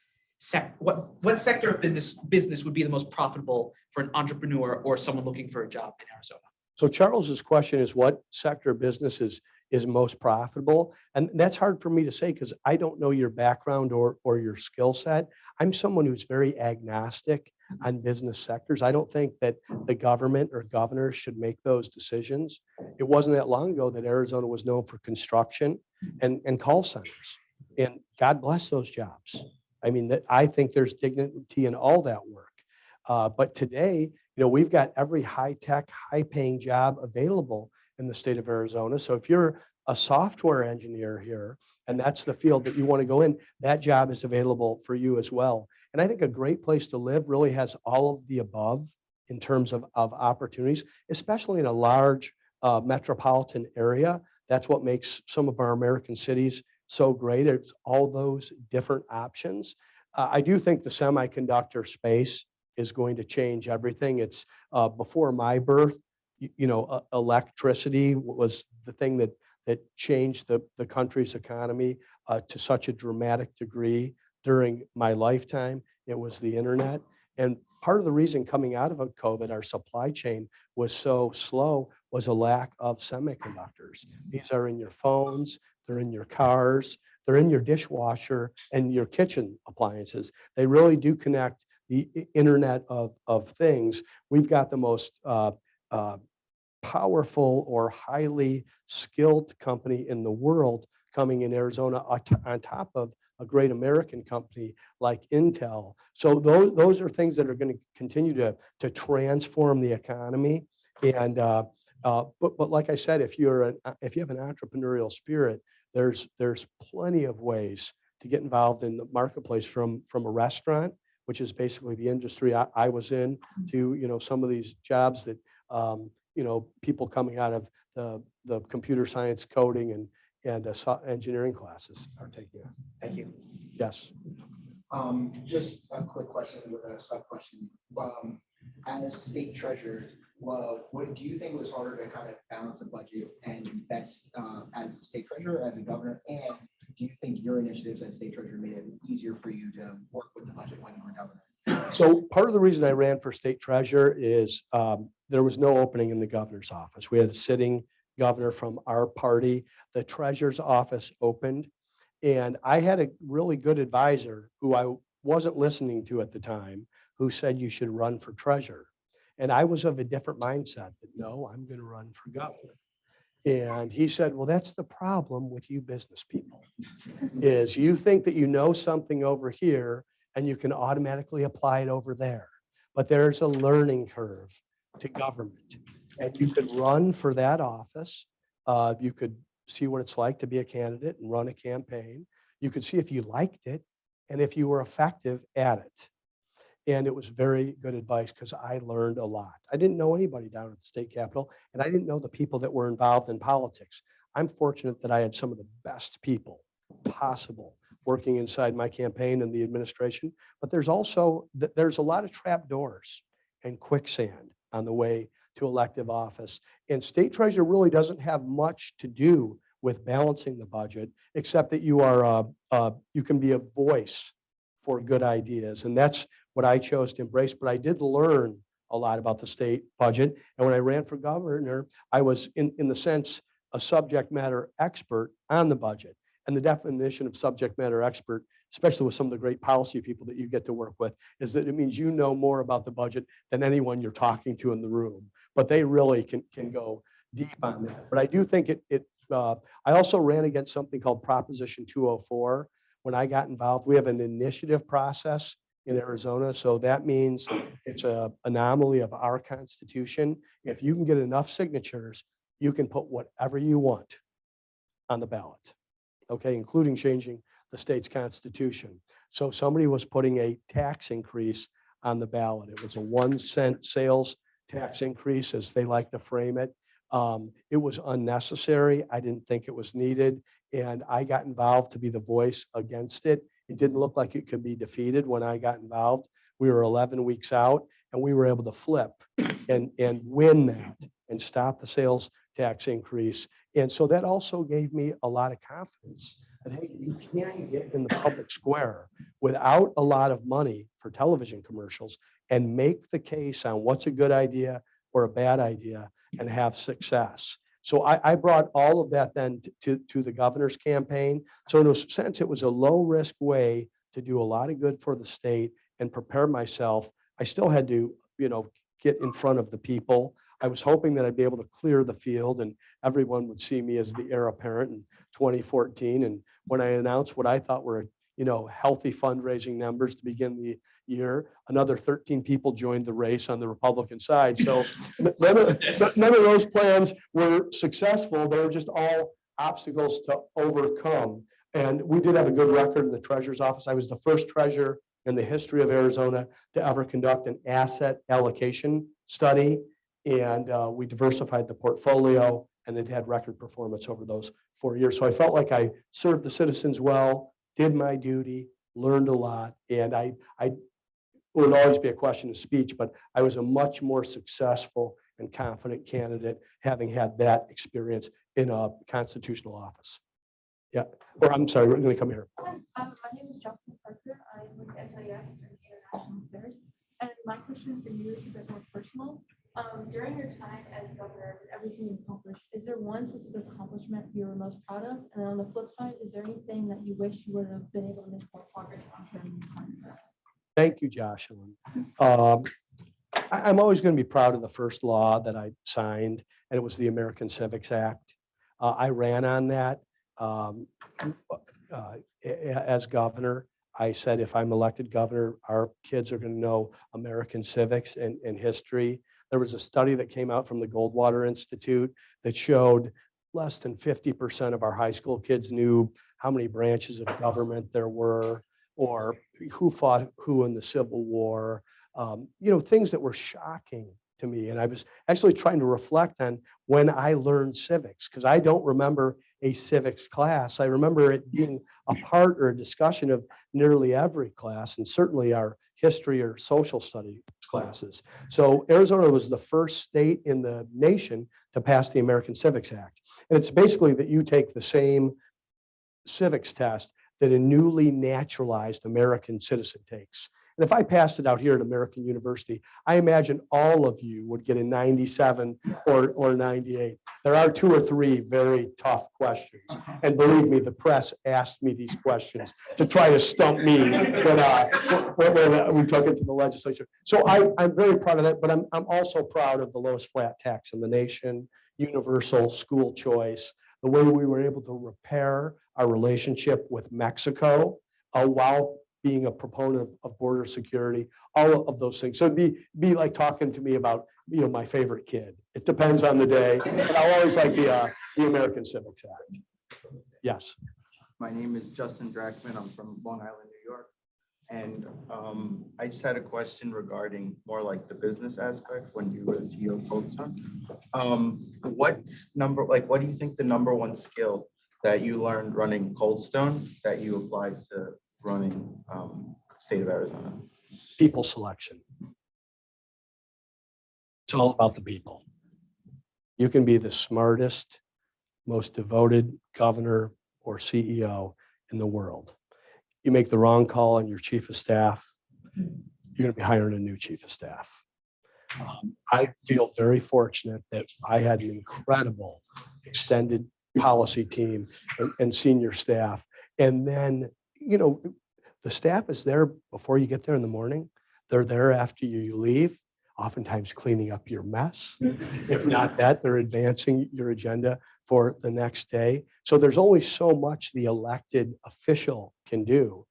what sector of business would be the most profitable for an entrepreneur or someone looking for a job in Arizona? So Charles's question is, what sector of business is most profitable. And that's hard for me to say because I don't know your background or your skill set. I'm someone who's very agnostic on business sectors. I don't think that the government or governors should make those decisions. It wasn't that long ago that Arizona was known for construction and call centers. And God bless those jobs. I mean, that I think there's dignity in all that work. But today, we've got every high-tech, high-paying job available in the state of Arizona. So if you're a software engineer here, and that's the field that you want to go in, that job is available for you as well. And I think a great place to live really has all of the above in terms of opportunities, especially in a large metropolitan area. That's what makes some of our American cities so great. It's all those different options. I do think the semiconductor space is going to change everything. It's before my birth, electricity was the thing that changed the country's economy to such a dramatic degree. During my lifetime, it was the internet. And part of the reason coming out of COVID, our supply chain was so slow was a lack of semiconductors. These are in your phones, they're in your cars, they're in your dishwasher and your kitchen appliances. They really do connect the internet of things. We've got the most powerful or highly skilled company in the world coming in Arizona on top of a great American company like Intel. So those are things that are going to continue to transform the economy. And but like I said, if you have an entrepreneurial spirit, there's plenty of ways to get involved in the marketplace from a restaurant, which is basically the industry I was in, to some of these jobs that people coming out of the computer science, coding, and engineering classes are taking on. Thank you. Yes. Just a quick question with a sub question. As state treasurer, what do you think was harder to kind of balance a budget and invest as state treasurer, as a governor? And do you think your initiatives as state treasurer made it easier for you to work with the budget when you were governor? So part of the reason I ran for state treasurer is there was no opening in the governor's office. We had a sitting governor from our party. The treasurer's office opened, and I had a really good advisor who I wasn't listening to at the time, who said you should run for treasurer. And I was of a different mindset that no, I'm going to run for governor. And he said, well, that's the problem with you business people, is you think that you know something over here and you can automatically apply it over there. But there's a learning curve to government. And you could run for that office. You could see what it's like to be a candidate and run a campaign. You could see if you liked it and if you were effective at it. And it was very good advice because I learned a lot. I didn't know anybody down at the state capitol, and I didn't know the people that were involved in politics. I'm fortunate that I had some of the best people possible working inside my campaign and the administration. But there's also, there's a lot of trap doors and quicksand on the way to elective office. And state treasurer really doesn't have much to do with balancing the budget, except that you are you can be a voice for good ideas. And that's what I chose to embrace. But I did learn a lot about the state budget. And when I ran for governor, I was in the sense a subject matter expert on the budget. And the definition of subject matter expert, especially with some of the great policy people that you get to work with, is that it means you know more about the budget than anyone you're talking to in the room. But they really can go deep on that. But I do think I also ran against something called Proposition 204. When I got involved, we have an initiative process in Arizona. So that means it's an anomaly of our Constitution. If you can get enough signatures, you can put whatever you want on the ballot, okay, including changing the state's constitution. So somebody was putting a tax increase on the ballot. It was a 1 cent sales tax increase, as they like to frame it. It was unnecessary. I didn't think it was needed. And I got involved to be the voice against it. It didn't look like it could be defeated when I got involved. We were 11 weeks out and we were able to flip and win that and stop the sales tax increase. And so that also gave me a lot of confidence that, hey, you can get in the public square without a lot of money for television commercials and make the case on what's a good idea or a bad idea and have success. So I brought all of that then to the governor's campaign. So in a sense, it was a low risk way to do a lot of good for the state and prepare myself. I still had to, get in front of the people. I was hoping that I'd be able to clear the field and everyone would see me as the heir apparent in 2014. And when I announced what I thought were, healthy fundraising numbers to begin the year, another 13 people joined the race on the Republican side. So none of those plans were successful. They were just all obstacles to overcome. And we did have a good record in the treasurer's office. I was the first treasurer in the history of Arizona to ever conduct an asset allocation study. And we diversified the portfolio and it had record performance over those 4 years. So I felt like I served the citizens well, did my duty, learned a lot. And I would always be a question of speech, but I was a much more successful and confident candidate having had that experience in a constitutional office. Yeah, or I'm sorry, we're going to come here. My name is Jocelyn Parker. I'm with SIS and International Affairs. And my question for you is a bit more personal. During your time as governor, with everything you accomplished, is there one specific accomplishment you were most proud of? And on the flip side, is there anything that you wish you would have been able to make more progress on during your time? Thank you, Jocelyn. I'm always going to be proud of the first law that I signed, and it was the American Civics Act. I ran on that as governor. I said, if I'm elected governor, our kids are going to know American civics and history. There was a study that came out from the Goldwater Institute that showed less than 50% of our high school kids knew how many branches of government there were, or who fought who in the Civil War, things that were shocking to me. And I was actually trying to reflect on when I learned civics, because I don't remember a civics class. I remember it being a part or a discussion of nearly every class, and certainly our history or social study classes. So Arizona was the first state in the nation to pass the American Civics Act. And it's basically that you take the same civics test that a newly naturalized American citizen takes. And if I passed it out here at American University, I imagine all of you would get a 97 or 98. There are 2 or 3 very tough questions. And believe me, the press asked me these questions to try to stump me when we took it to the legislature. So I'm very proud of that, but I'm also proud of the lowest flat tax in the nation, universal school choice, the way we were able to repair our relationship with Mexico while being a proponent of border security, all of those things. So it'd be like talking to me about, my favorite kid. It depends on the day, but I always like the American Civics Act. Yes. My name is Justin Drachman. I'm from Long Island, New York. And I just had a question regarding more like the business aspect when you were the CEO of Cold Stone. What do you think the #1 skill that you learned running Cold Stone that you applied to running state of Arizona? People selection. It's all about the people. You can be the smartest, most devoted governor or CEO in the world. You make the wrong call on your chief of staff, you're going to be hiring a new chief of staff. I feel very fortunate that I had an incredible extended policy team and senior staff. And then, the staff is there before you get there in the morning. They're there after you leave, oftentimes cleaning up your mess. If not that, they're advancing your agenda for the next day. So there's only so much the elected official can do.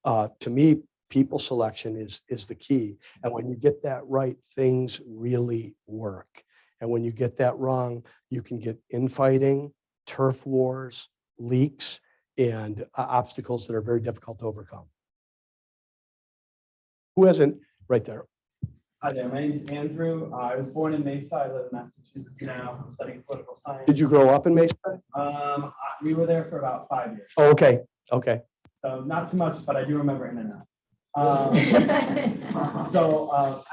To me, people selection is the key. And when you get that right, things really work. And when you get that wrong, you can get infighting, turf wars, leaks, and obstacles that are very difficult to overcome. Who hasn't? Right there. Hi there, my name is Andrew. I was born in Mesa. I live in Massachusetts now. I'm studying political science. Did you grow up in Mesa? We were there for about 5 years. Oh, okay. Okay. So not too much, but I do remember in and out.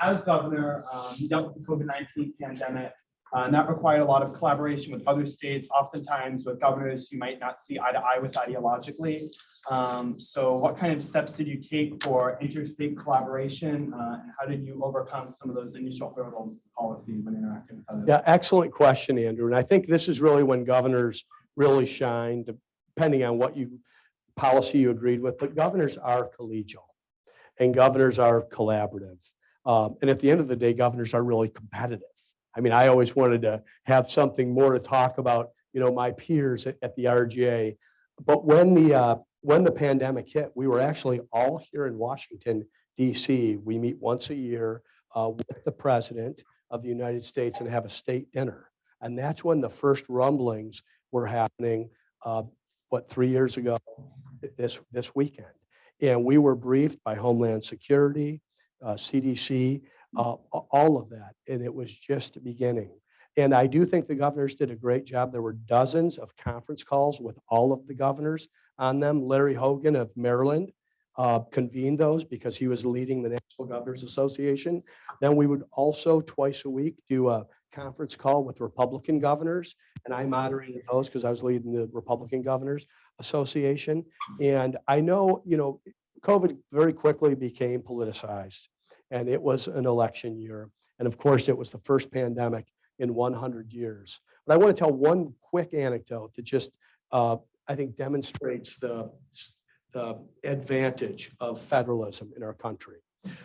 As governor, he dealt with the COVID-19 pandemic. And that required a lot of collaboration with other states, oftentimes with governors who might not see eye to eye with ideologically. So what kind of steps did you take for interstate collaboration? And how did you overcome some of those initial hurdles to policy when interacting with others? Yeah, excellent question, Andrew. And I think this is really when governors really shine, depending on what policy you agreed with, but governors are collegial and governors are collaborative. And at the end of the day, governors are really competitive. I mean, I always wanted to have something more to talk about, my peers at the RGA. But when the pandemic hit, we were actually all here in Washington, DC. We meet once a year with the president of the United States and have a state dinner. And that's when the first rumblings were happening, 3 years ago, this weekend. And we were briefed by Homeland Security, CDC, all of that. And it was just the beginning. And I do think the governors did a great job. There were dozens of conference calls with all of the governors on them. Larry Hogan of Maryland convened those because he was leading the National Governors Association. Then we would also twice a week do a conference call with Republican governors. And I moderated those because I was leading the Republican Governors Association. And I know, COVID very quickly became politicized. And it was an election year. And of course, it was the first pandemic in 100 years. But I want to tell one quick anecdote that just, I think, demonstrates the advantage of federalism in our country.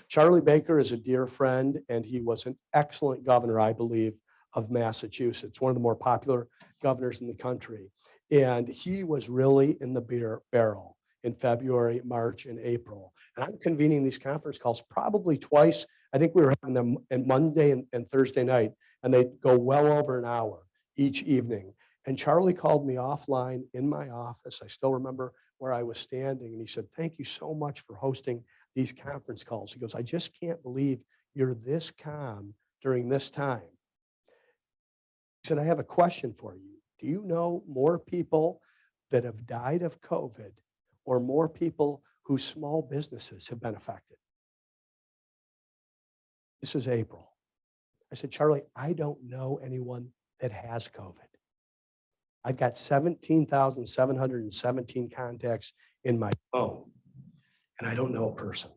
Charlie Baker is a dear friend, and he was an excellent governor, I believe, of Massachusetts, one of the more popular governors in the country. And he was really in the barrel in February, March, and April. And I'm convening these conference calls probably twice. I think we were having them on Monday and Thursday night, and they go well over an hour each evening. And Charlie called me offline in my office. I still remember where I was standing. And he said, "Thank you so much for hosting these conference calls." He goes, "I just can't believe you're this calm during this time." He said, "I have a question for you. Do you know more people that have died of COVID or more people whose small businesses have been affected?" This is April. I said, "Charlie, I don't know anyone that has COVID. I've got 17,717 contacts in my phone, and I don't know a person."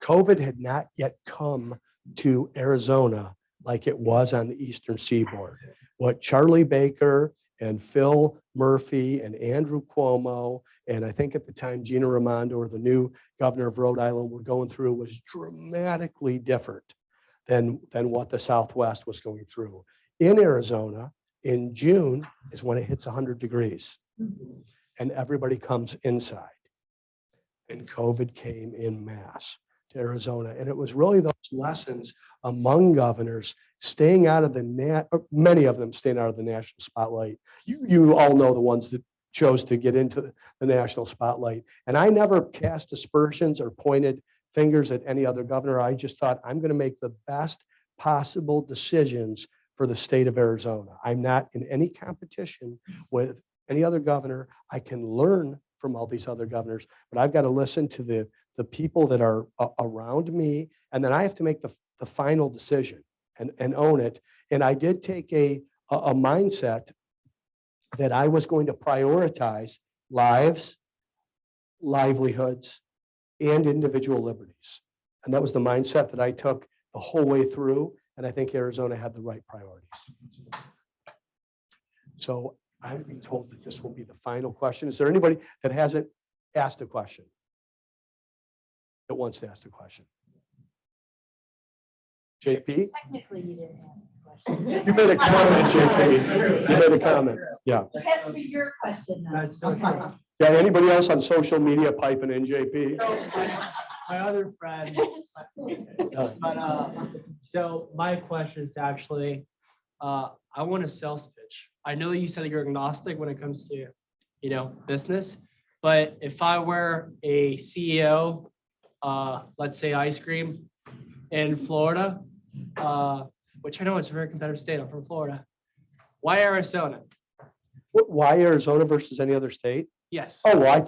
COVID had not yet come to Arizona like it was on the Eastern Seaboard. What Charlie Baker and Phil Murphy and Andrew Cuomo, and I think at the time Gina Raimondo, or the new governor of Rhode Island, were going through was dramatically different than what the Southwest was going through. In Arizona, in June is when it hits 100 degrees and everybody comes inside. And COVID came in mass to Arizona. And it was really those lessons among governors staying out of many of them staying out of the national spotlight. You all know the ones that chose to get into the national spotlight. And I never cast aspersions or pointed fingers at any other governor. I just thought, I'm going to make the best possible decisions for the state of Arizona. I'm not in any competition with any other governor. I can learn from all these other governors, but I've got to listen to the people that are around me, and then I have to make the final decision and own it. And I did take a mindset that I was going to prioritize lives, livelihoods, and individual liberties. And that was the mindset that I took the whole way through. And I think Arizona had the right priorities. So I'm being told that this will be the final question. Is there anybody that hasn't asked a question? That wants to ask a question? JP? Technically, you didn't ask a question. You made a comment, JP. You made a comment. Yeah. It has to be your question now. That's so true. Yeah. Anybody else on social media piping in, JP? My other friend, so my question is actually, I want a sales pitch. I know you said you're agnostic when it comes to, business, but if I were a CEO, let's say ice cream in Florida, which I know it's a very competitive state. I'm from Florida. Why Arizona? Why Arizona versus any other state? Yes. Oh, well, I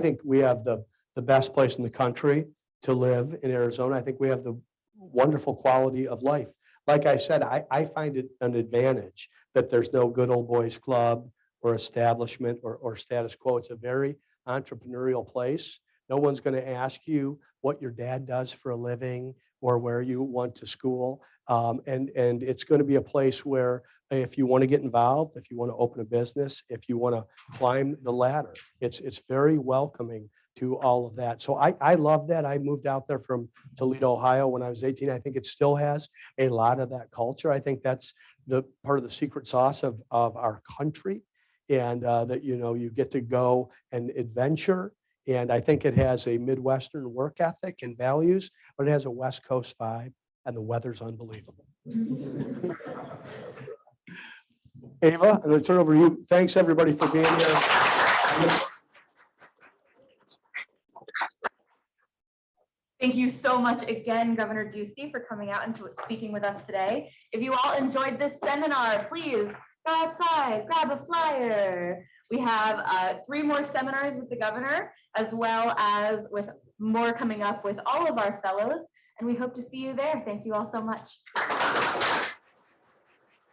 think we have the best place in the country to live in Arizona. I think we have the wonderful quality of life. like I said, I find it an advantage that there's no good old boys club or establishment or status quo. It's a very entrepreneurial place. No one's going to ask you what your dad does for a living or where you went to school. And it's going to be a place where if you want to get involved, if you want to open a business, if you want to climb the ladder, it's very welcoming to all of that. So I love that. I moved out there from Toledo, Ohio when I was 18. I think it still has a lot of that culture. I think that's the part of the secret sauce of our country. And that, you know, you get to go and adventure. And I think it has a Midwestern work ethic and values, but it has a West Coast vibe and the weather's unbelievable. Ava, I'm going to turn it over to you. Thanks everybody for being here. Thank you so much again, Governor Ducey, for coming out and speaking with us today. If you all enjoyed this seminar, please go outside, grab a flyer. We have 3 more seminars with the governor, as well as with more coming up with all of our fellows, and we hope to see you there. Thank you all so much.